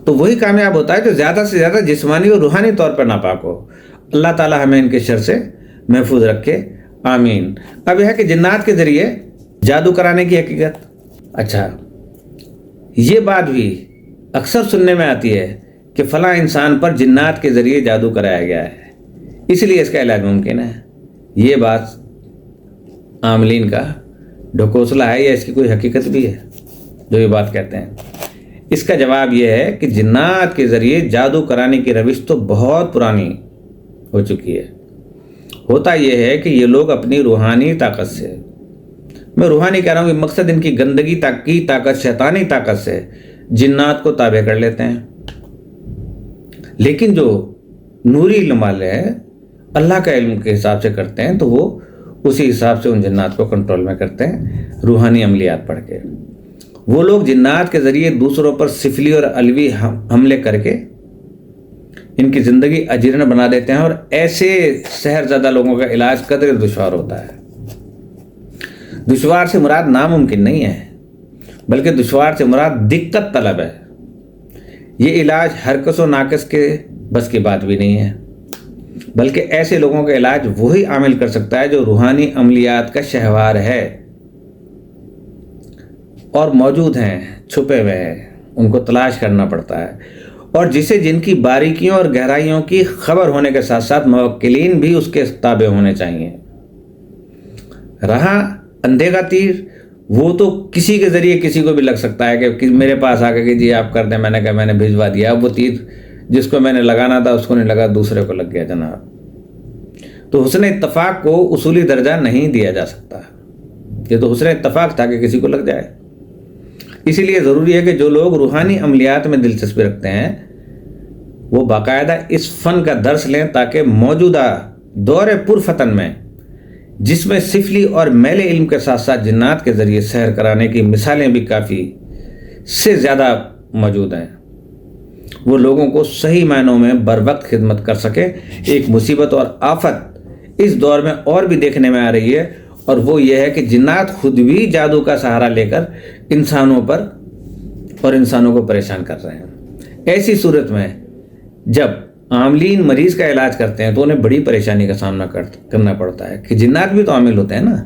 تو وہی کامیاب ہوتا ہے جو زیادہ سے زیادہ جسمانی اور روحانی طور پر ناپاک ہو۔ اللہ تعالی ہمیں ان کے شر سے محفوظ رکھے، آمین۔ اب یہ ہے کہ جنات کے ذریعے جادو کرانے کی حقیقت۔ اچھا، یہ بات بھی اکثر سننے میں آتی ہے کہ فلاں انسان پر جنات کے ذریعے جادو کرایا گیا ہے، اس لیے اس کا علاج ممکن ہے۔ یہ بات عاملین کا ڈھکوسلا ہے یا اس کی کوئی حقیقت بھی ہے جو یہ بات کہتے ہیں؟ اس کا جواب یہ ہے کہ جنات کے ذریعے جادو کرانے کی روش تو بہت پرانی ہو چکی ہے۔ ہوتا یہ ہے کہ یہ لوگ اپنی روحانی طاقت سے، میں روحانی کہہ رہا ہوں کہ مقصد ان کی گندگی کی طاقت، شیطانی طاقت سے جنات کو تابع کر لیتے ہیں۔ لیکن جو نوری علم والے ہیں، اللہ کا علم کے حساب سے کرتے ہیں، تو وہ اسی حساب سے ان جنات کو کنٹرول میں کرتے ہیں روحانی عملیات پڑھ کے۔ وہ لوگ جنات کے ذریعے دوسروں پر سفلی اور علوی حملے کر کے ان کی زندگی اجیرن بنا دیتے ہیں، اور ایسے سحر زدہ لوگوں کا علاج قدر دشوار ہوتا ہے۔ دشوار سے مراد ناممکن نہیں ہے، بلکہ دشوار سے مراد دقت طلب ہے۔ یہ علاج ہر کس و ناقص کے بس کی بات بھی نہیں ہے، بلکہ ایسے لوگوں کا علاج وہی عامل کر سکتا ہے جو روحانی عملیات کا شہوار ہے اور موجود ہیں، چھپے ہوئے ہیں، ان کو تلاش کرنا پڑتا ہے، اور جسے جن کی باریکیوں اور گہرائیوں کی خبر ہونے کے ساتھ ساتھ موکلین بھی اس کے تابع ہونے چاہیے۔ رہا اندھے کا تیر، وہ تو کسی کے ذریعے کسی کو بھی لگ سکتا ہے کہ میرے پاس آ کے کہ جی آپ کر دیں، میں نے کہا میں نے بھجوا دیا، اب وہ تیر جس کو میں نے لگانا تھا اس کو نہیں لگا، دوسرے کو لگ گیا جناب۔ تو حسن اتفاق کو اصولی درجہ نہیں دیا جا سکتا، یہ تو حسن اتفاق تھا کہ کسی کو لگ جائے۔ اسی لیے ضروری ہے کہ جو لوگ روحانی عملیات میں دلچسپی رکھتے ہیں وہ باقاعدہ اس فن کا درس لیں، تاکہ موجودہ دور پرفتن میں، جس میں سفلی اور میل علم کے ساتھ ساتھ جنات کے ذریعے سحر کرانے کی مثالیں بھی کافی سے زیادہ موجود ہیں، وہ لوگوں کو صحیح معنوں میں بر وقت خدمت کر سکے۔ ایک مصیبت اور آفت اس دور میں اور بھی دیکھنے میں آ رہی ہے، اور وہ یہ ہے کہ جنات خود بھی جادو کا سہارا لے کر انسانوں پر اور انسانوں کو پریشان کر رہے ہیں۔ ایسی صورت میں جب عاملین مریض کا علاج کرتے ہیں تو انہیں بڑی پریشانی کا سامنا کرنا پڑتا ہے کہ جنات بھی تو عامل ہوتے ہیں نا،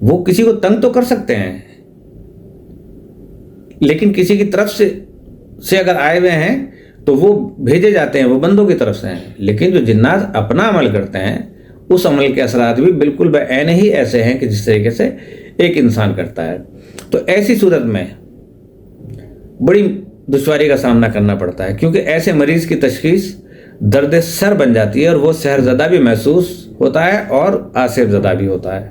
وہ کسی کو تنگ تو کر سکتے ہیں، لیکن کسی کی طرف سے اگر آئے ہوئے ہیں تو وہ بھیجے جاتے ہیں، وہ بندوں کی طرف سے ہیں، لیکن جو جنات اپنا عمل کرتے ہیں اس عمل کے اثرات بھی بالکل بعین ہی ایسے ہیں کہ جس طریقے سے ایک انسان کرتا ہے۔ تو ایسی صورت میں بڑی دشواری کا سامنا کرنا پڑتا ہے، کیونکہ ایسے مریض کی تشخیص درد سر بن جاتی ہے اور وہ سحر زدہ بھی محسوس ہوتا ہے اور آصف زدہ بھی ہوتا ہے،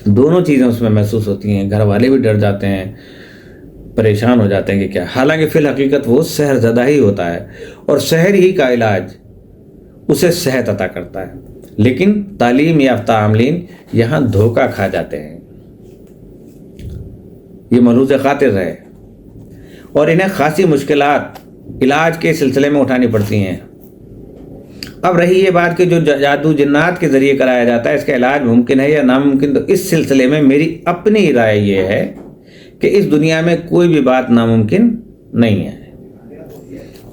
دونوں چیزیں اس میں محسوس ہوتی ہیں۔ گھر والے بھی ڈر جاتے ہیں، پریشان ہو جاتے ہیں کہ کیا، حالانکہ فی الحقیقت وہ سحر زدہ ہی ہوتا ہے اور سحر ہی کا علاج اسے صحت عطا کرتا ہے، لیکن تعلیم یافتہ عاملین یہاں دھوکہ کھا جاتے ہیں۔ یہ ملحوظ خاطر رہے، اور انہیں خاصی مشکلات علاج کے سلسلے میں اٹھانی پڑتی ہیں۔ اب رہی یہ بات کہ جو جادو جنات کے ذریعے کرایا جاتا ہے اس کا علاج ممکن ہے یا ناممکن، تو اس سلسلے میں میری اپنی رائے یہ ہے کہ اس دنیا میں کوئی بھی بات ناممکن نہیں ہے۔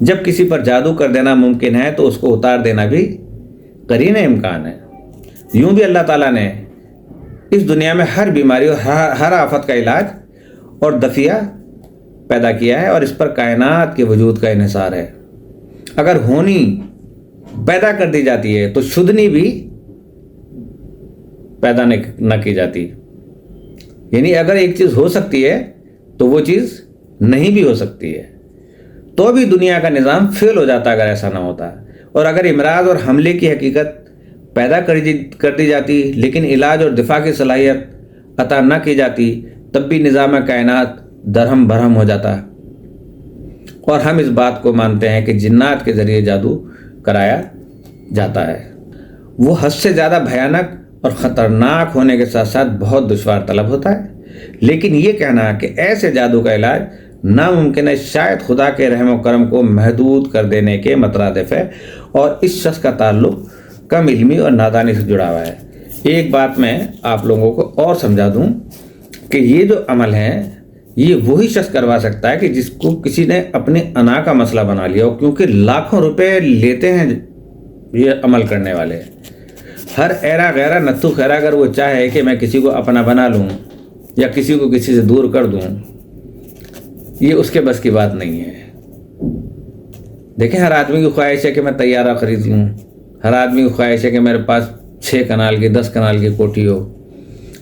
جب کسی پر جادو کر دینا ممکن ہے تو اس کو اتار دینا بھی قرین امکان ہے۔ یوں بھی اللہ تعالیٰ نے اس دنیا میں ہر بیماری اور ہر آفت کا علاج اور دفیہ پیدا کیا ہے، اور اس پر کائنات کے وجود کا انحصار ہے۔ اگر ہونی پیدا کر دی جاتی ہے تو شدنی بھی پیدا نہ کی جاتی، یعنی اگر ایک چیز ہو سکتی ہے تو وہ چیز نہیں بھی ہو سکتی ہے، تو بھی دنیا کا نظام فیل ہو جاتا اگر ایسا نہ ہوتا۔ اور اگر امراض اور حملے کی حقیقت پیدا کر دی جاتی لیکن علاج اور دفاع کی صلاحیت عطا نہ کی جاتی، تب بھی نظام کائنات درہم برہم ہو جاتا۔ اور ہم اس بات کو مانتے ہیں کہ جنات کے ذریعے جادو کرایا جاتا ہے، وہ حد سے زیادہ بھیانک اور خطرناک ہونے کے ساتھ ساتھ بہت دشوار طلب ہوتا ہے۔ لیکن یہ کہنا کہ ایسے جادو کا علاج ناممکن ہے شاید خدا کے رحم و کرم کو محدود کر دینے کے مترادف ہے، اور اس شخص کا تعلق کم علمی اور نادانی سے جڑا ہوا ہے۔ ایک بات میں آپ لوگوں کو اور سمجھا دوں کہ یہ جو عمل ہے یہ وہی شخص کروا سکتا ہے کہ جس کو کسی نے اپنے انا کا مسئلہ بنا لیا ہو، کیونکہ لاکھوں روپے لیتے ہیں یہ عمل کرنے والے۔ ہر ایرا غیرہ نتھو خیرہ اگر وہ چاہے کہ میں کسی کو اپنا بنا لوں یا کسی کو کسی سے دور کر دوں، یہ اس کے بس کی بات نہیں ہے۔ دیکھیں، ہر آدمی کی خواہش ہے کہ میں طیارہ خرید لوں، ہر آدمی کی خواہش ہے کہ میرے پاس 6 کنال کی 10 کنال کی کوٹھی ہو،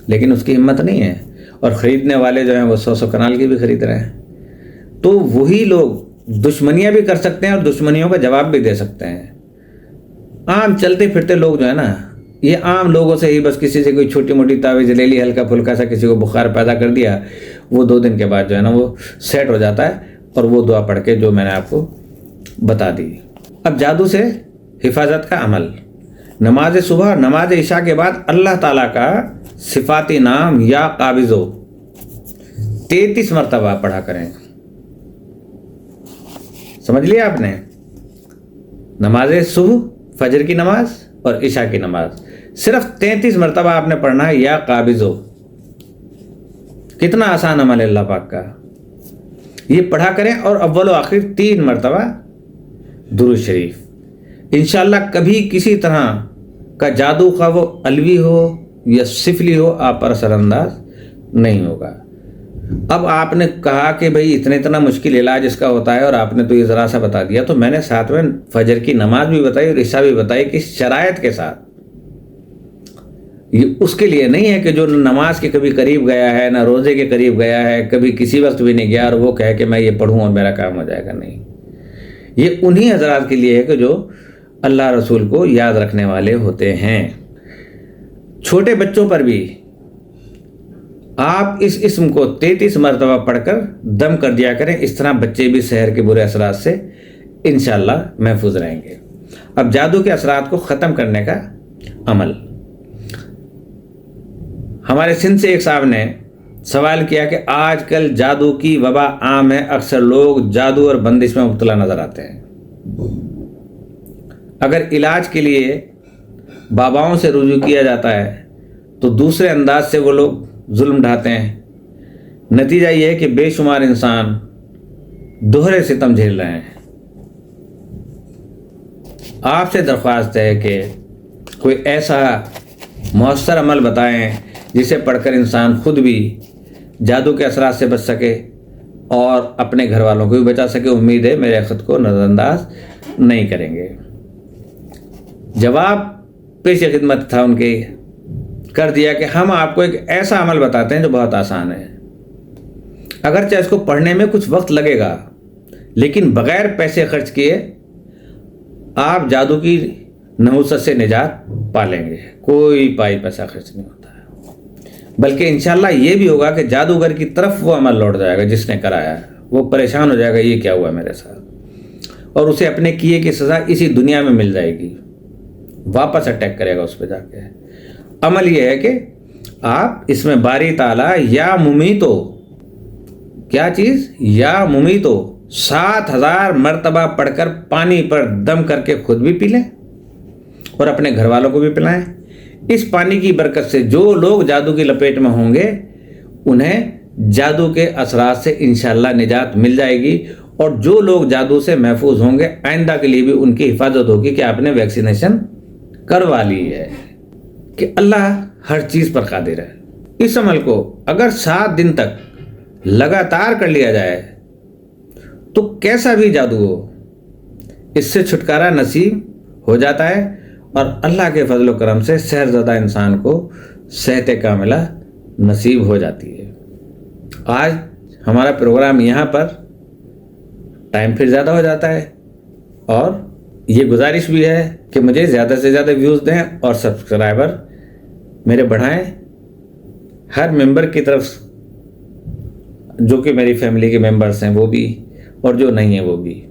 لیکن اس کی ہمت نہیں ہے، اور خریدنے والے جو ہیں وہ 100 کنال کی بھی خرید رہے ہیں۔ تو وہی لوگ دشمنیاں بھی کر سکتے ہیں اور دشمنیوں کا جواب بھی دے سکتے ہیں۔ عام چلتے پھرتے لوگ جو ہے نا، یہ عام لوگوں سے ہی بس کسی سے کوئی چھوٹی موٹی تعویذ لے لی، ہلکا پھلکا سا کسی کو بخار پیدا کر دیا، وہ 2 دن کے بعد جو ہے نا وہ سیٹ ہو جاتا ہے، اور وہ دعا پڑھ کے جو میں نے آپ کو بتا دی۔ اب جادو سے حفاظت کا عمل، نماز صبح اور نماز عشاء کے بعد اللہ تعالیٰ کا صفاتی نام یا قابضو 33 مرتبہ پڑھا کریں۔ سمجھ لیا آپ نے؟ نماز صبح، فجر کی نماز اور عشاء کی نماز صرف 33 مرتبہ آپ نے پڑھنا ہے یا قابضو۔ کتنا آسان عمل ہے اللہ پاک کا، یہ پڑھا کریں، اور اول و آخر 3 مرتبہ درود شریف۔ انشاءاللہ کبھی کسی طرح کا جادو، خواہ وہ علوی ہو یا سفلی ہو، آپ پر اثر انداز نہیں ہوگا۔ اب آپ نے کہا کہ بھئی اتنا مشکل علاج اس کا ہوتا ہے، اور آپ نے تو یہ ذرا سا بتا دیا، تو میں نے ساتھ میں فجر کی نماز بھی بتائی اور عشاء بھی بتائی کہ شرائط کے ساتھ۔ یہ اس کے لیے نہیں ہے کہ جو نماز کے کبھی قریب گیا ہے، نہ روزے کے قریب گیا ہے، کبھی کسی وقت بھی نہیں گیا، اور وہ کہے کہ میں یہ پڑھوں اور میرا کام ہو جائے گا، نہیں۔ یہ انہی حضرات کے لیے ہے کہ جو اللہ رسول کو یاد رکھنے والے ہوتے ہیں۔ چھوٹے بچوں پر بھی آپ اس اسم کو 33 مرتبہ پڑھ کر دم کر دیا کریں، اس طرح بچے بھی سحر کے برے اثرات سے انشاءاللہ محفوظ رہیں گے۔ اب جادو کے اثرات کو ختم کرنے کا عمل، ہمارے سندھ سے ایک صاحب نے سوال کیا کہ آج کل جادو کی وبا عام ہے، اکثر لوگ جادو اور بندش میں مبتلا نظر آتے ہیں، اگر علاج کے لیے باباؤں سے رجوع کیا جاتا ہے تو دوسرے انداز سے وہ لوگ ظلم ڈھاتے ہیں، نتیجہ یہ ہے کہ بے شمار انسان دوہرے ستم جھیل رہے ہیں۔ آپ سے درخواست ہے کہ کوئی ایسا مؤثر عمل بتائیں جسے پڑھ کر انسان خود بھی جادو کے اثرات سے بچ سکے اور اپنے گھر والوں کو بھی بچا سکے۔ امید ہے میرے خط کو نظر انداز نہیں کریں گے۔ جواب پیش خدمت تھا ان کے، کر دیا کہ ہم آپ کو ایک ایسا عمل بتاتے ہیں جو بہت آسان ہے، اگرچہ اس کو پڑھنے میں کچھ وقت لگے گا، لیکن بغیر پیسے خرچ کیے آپ جادو کی نحوست سے نجات پا لیں گے۔ کوئی پائی پیسہ خرچ نہیں ہوتا ہے، بلکہ انشاءاللہ یہ بھی ہوگا کہ جادوگر کی طرف وہ عمل لوٹ جائے گا جس نے کرایا ہے، وہ پریشان ہو جائے گا یہ کیا ہوا میرے ساتھ، اور اسے اپنے کیے کی سزا اسی دنیا میں مل جائے گی، واپس اٹیک کرے گا اس پہ جا کے۔ عمل یہ ہے کہ آپ اس میں باری تعالیٰ یا ممیتو، کیا چیز؟ یا ممیتو 7000 مرتبہ پڑھ کر پانی پر دم کر کے خود بھی پی لیں اور اپنے گھر والوں کو بھی پلائیں۔ اس پانی کی برکت سے جو لوگ جادو کی لپیٹ میں ہوں گے انہیں جادو کے اثرات سے انشاءاللہ نجات مل جائے گی، اور جو لوگ جادو سے محفوظ ہوں گے آئندہ کے لیے بھی ان کی حفاظت ہوگی کہ آپ نے ویکسینیشن کروا لی ہے، کہ اللہ ہر چیز پر قادر ہے۔ اس عمل کو اگر 7 دن تک لگاتار کر لیا جائے تو کیسا بھی جادو ہو اس سے چھٹکارا نصیب ہو جاتا ہے، اور اللہ کے فضل و کرم سے سحر زدہ انسان کو صحت کاملہ نصیب ہو جاتی ہے۔ آج ہمارا پروگرام یہاں پر ٹائم پھر زیادہ ہو جاتا ہے، اور یہ گزارش بھی ہے کہ مجھے زیادہ سے زیادہ ویوز دیں اور سبسکرائبر میرے بڑھائیں۔ ہر ممبر کی طرف، جو کہ میری فیملی کے ممبرس ہیں وہ بھی اور جو نہیں ہیں وہ بھی،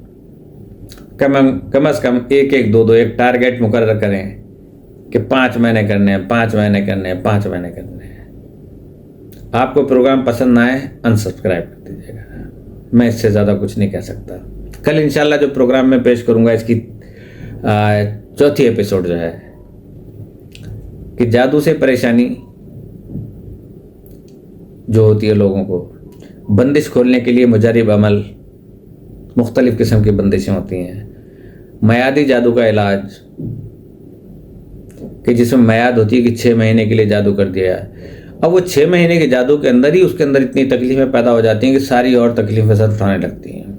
کم از کم ایک 2 ایک ٹارگیٹ مقرر کریں کہ 5 مہینے کرنے ہیں، 5 مہینے کرنے ہیں، 5 مہینے کرنے ہیں۔ آپ کو پروگرام پسند نہ آئے انسبسکرائب کر دیجیے گا، میں اس سے زیادہ کچھ نہیں کہہ سکتا۔ کل انشاءاللہ جو پروگرام میں پیش کروں گا اس کی 4تھی ایپیسوڈ جو ہے کہ جادو سے پریشانی جو ہوتی ہے لوگوں کو، بندش کھولنے کے لیے مجرب عمل، مختلف قسم کی بندشیں ہوتی ہیں، میادی جادو کا علاج کہ جس میں میاد ہوتی ہے کہ 6 مہینے کے لیے جادو کر دیا ہے، اب وہ 6 مہینے کے جادو کے اندر ہی اس کے اندر اتنی تکلیفیں پیدا ہو جاتی ہیں کہ ساری اور تکلیفیں سر اٹھانے لگتی ہیں۔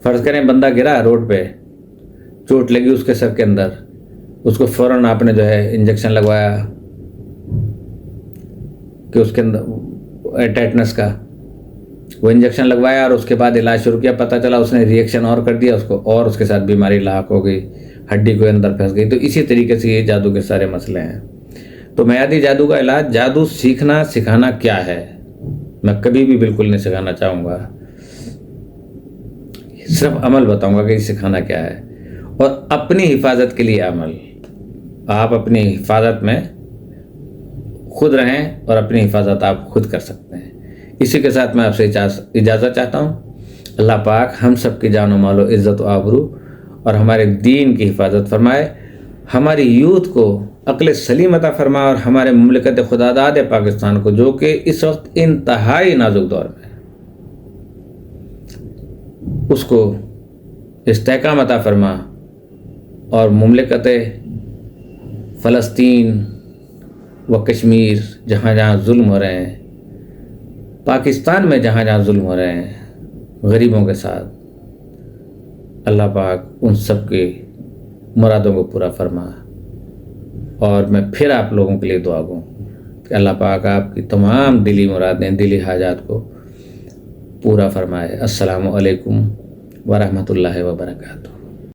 فرض کریں بندہ گرا روڈ پہ، چوٹ لگی اس کے سر کے اندر، اس کو فوراً آپ نے جو ہے انجیکشن لگوایا کہ اس کے اندر ٹیٹنس کا وہ انجیکشن لگوایا، اور اس کے بعد علاج شروع کیا، پتہ چلا اس نے ریئیکشن اور کر دیا اس کو، اور اس کے ساتھ بیماری لاحق ہو گئی، ہڈی کو اندر پھنس گئی۔ تو اسی طریقے سے یہ جادو کے سارے مسئلے ہیں۔ تو میادی جادو کا علاج، جادو سیکھنا سکھانا کیا ہے میں کبھی بھی بالکل نہیں سکھانا چاہوں گا، صرف عمل بتاؤں گا کہ یہ سکھانا کیا ہے، اور اپنی حفاظت کے لیے عمل۔ آپ اپنی حفاظت میں خود رہیں اور اپنی حفاظت آپ خود کر سکتے ہیں۔ اسی کے ساتھ میں آپ سے اجازت چاہتا ہوں۔ اللہ پاک ہم سب کی جان و مال و عزت و آبرو اور ہمارے دین کی حفاظت فرمائے، ہماری یوتھ کو عقل سلیم عطا فرمائے، اور ہمارے مملکت خدا داد پاکستان کو جو کہ اس وقت انتہائی نازک دور میں ہے اس کو استحکام عطا فرما، اور مملکت فلسطین و کشمیر جہاں جہاں ظلم ہو رہے ہیں، پاکستان میں جہاں جہاں ظلم ہو رہے ہیں غریبوں کے ساتھ، اللہ پاک ان سب کے مرادوں کو پورا فرما۔ اور میں پھر آپ لوگوں کے لیے دعا گوں کہ اللہ پاک آپ کی تمام دلی مرادیں، دلی حاجات کو پورا فرمائے۔ السلام علیکم ورحمۃ اللہ وبرکاتہ۔